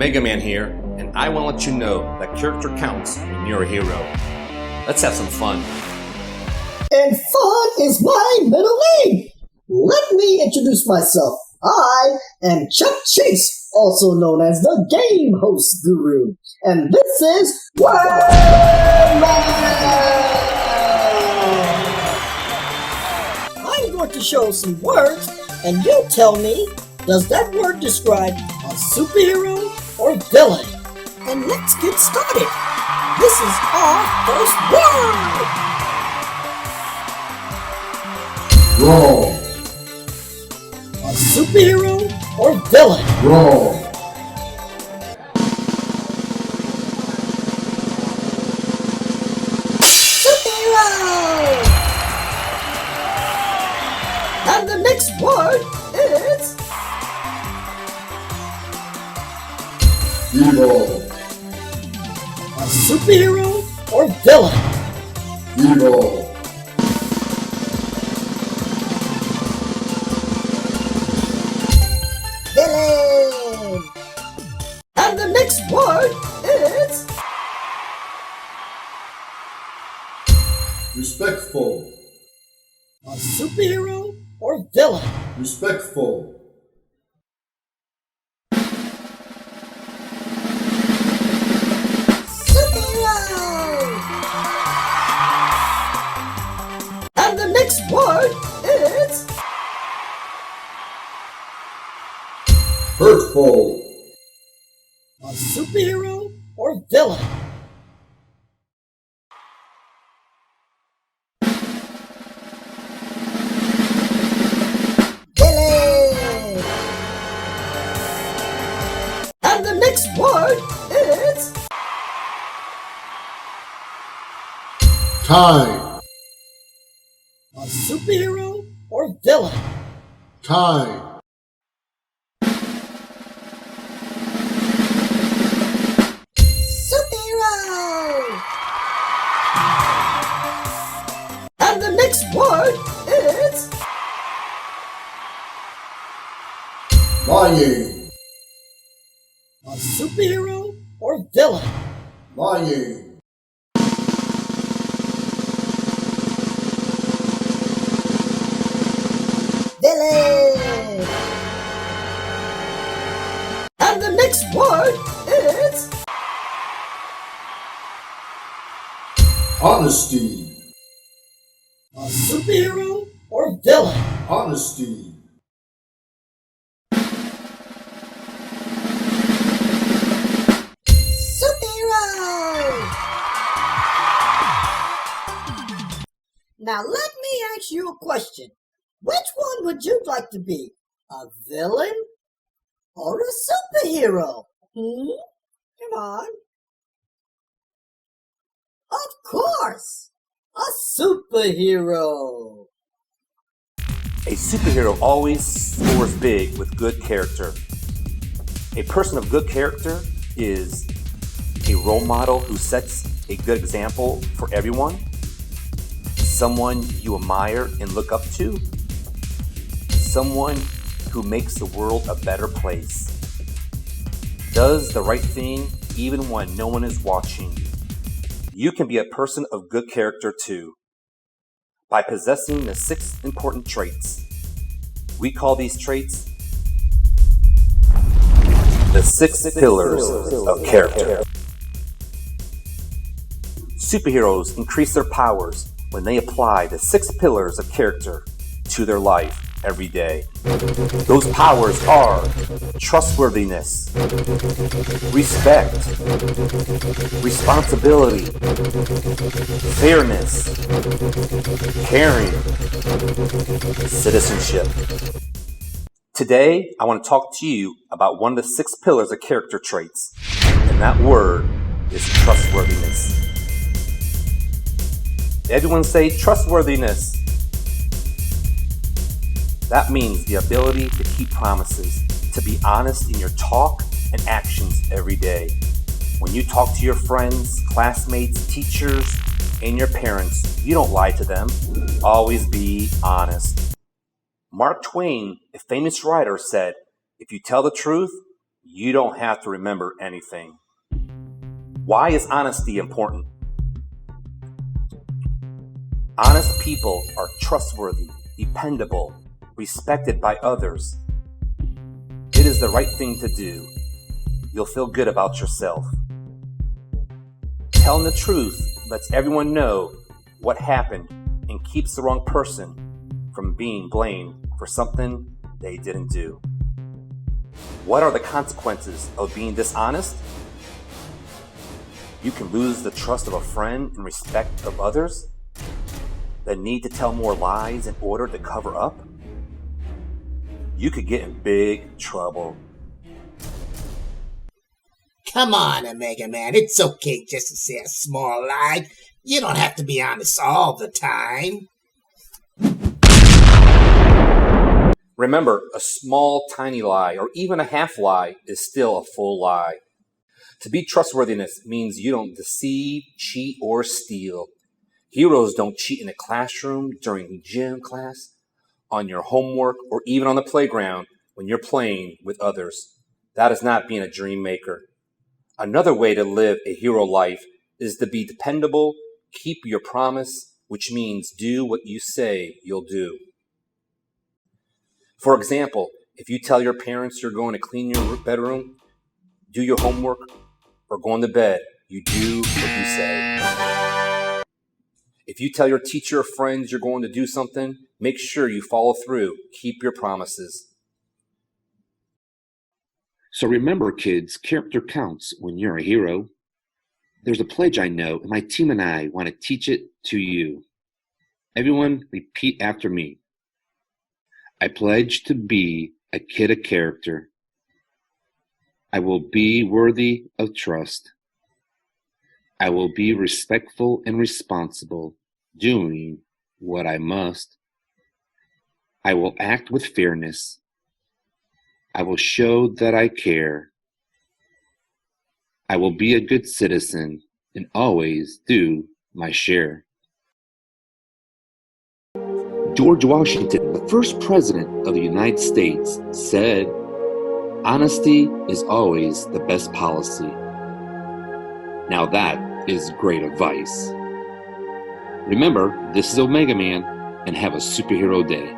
Omegaman here, and I want to let you know that character counts when you're a hero. Let's have some fun. And fun is my middle name. Let me introduce myself. I am Chuck Chase, also known as the Game Host Guru. And this is I'm going to show some words, and you tell me, does that word describe a superhero or villain? And let's get started. This is our first word. Wrong. A superhero or villain? Wrong. Superhero! And the next word is Evil. a superhero or villain? Evil. Villain! And the next word is Respectful. a superhero or villain? Respectful. Superhero! And the next word is Hurtful. a superhero or villain? Villain! And the next word is Kind. a superhero or villain? Kind. Superhero! And the next word is Lying. a superhero or villain? Lying. Villain! And the next word is Honesty. a superhero or villain? Honesty. Superhero! Now let me ask you a question. Which one would you like to be? A villain or a superhero? Come on. Of course! A superhero! A superhero always scores big with good character. A person of good character is a role model who sets a good example for everyone, someone you admire and look up to, someone who makes the world a better place, does the right thing even when no one is watching. You can be a person of good character too, by possessing the 6 important traits. We call these traits the 6 pillars of character. Superheroes increase their powers when they apply the 6 pillars of character to their life every day. Those powers are trustworthiness, respect, responsibility, fairness, caring, citizenship. Today, I want to talk to you about one of the 6 pillars of character traits, and that word is trustworthiness. Everyone say trustworthiness. That means the ability to keep promises, to be honest in your talk and actions every day. When you talk to your friends, classmates, teachers, and your parents, you don't lie to them. Always be honest. Mark Twain, a famous writer, said, "If you tell the truth, you don't have to remember anything. Why is honesty important? Honest people are trustworthy, dependable, respected by others. It is the right thing to do. You'll feel good about yourself. Telling the truth lets everyone know what happened and keeps the wrong person from being blamed for something they didn't do. What are the consequences of being dishonest? You can lose the trust of a friend and respect of others. The need to tell more lies in order to cover up. You could get in big trouble. Come on, Omegaman. It's okay just to say a small lie. You don't have to be honest all the time. Remember, a small, tiny lie, or even a half lie, is still a full lie. To be trustworthiness means you don't deceive, cheat, or steal. Heroes don't cheat in a classroom, during gym class, on your homework, or even on the playground when you're playing with others. That is not being a dream maker. Another way to live a hero life is to be dependable, keep your promise, which means do what you say you'll do. For example, if you tell your parents you're going to clean your bedroom, do your homework, or go to bed, you do what you say. If you tell your teacher or friends you're going to do something, make sure you follow through. Keep your promises. So remember, kids, character counts when you're a hero. There's a pledge I know, and my team and I want to teach it to you. Everyone, repeat after me. I pledge to be a kid of character. I will be worthy of trust. I will be respectful and responsible, doing what I must. I will act with fairness. I will show that I care. I will be a good citizen and always do my share. George Washington, the first president of the United States, said, "Honesty is always the best policy." Now that is great advice. Remember, this is Omegaman, and have a superhero day.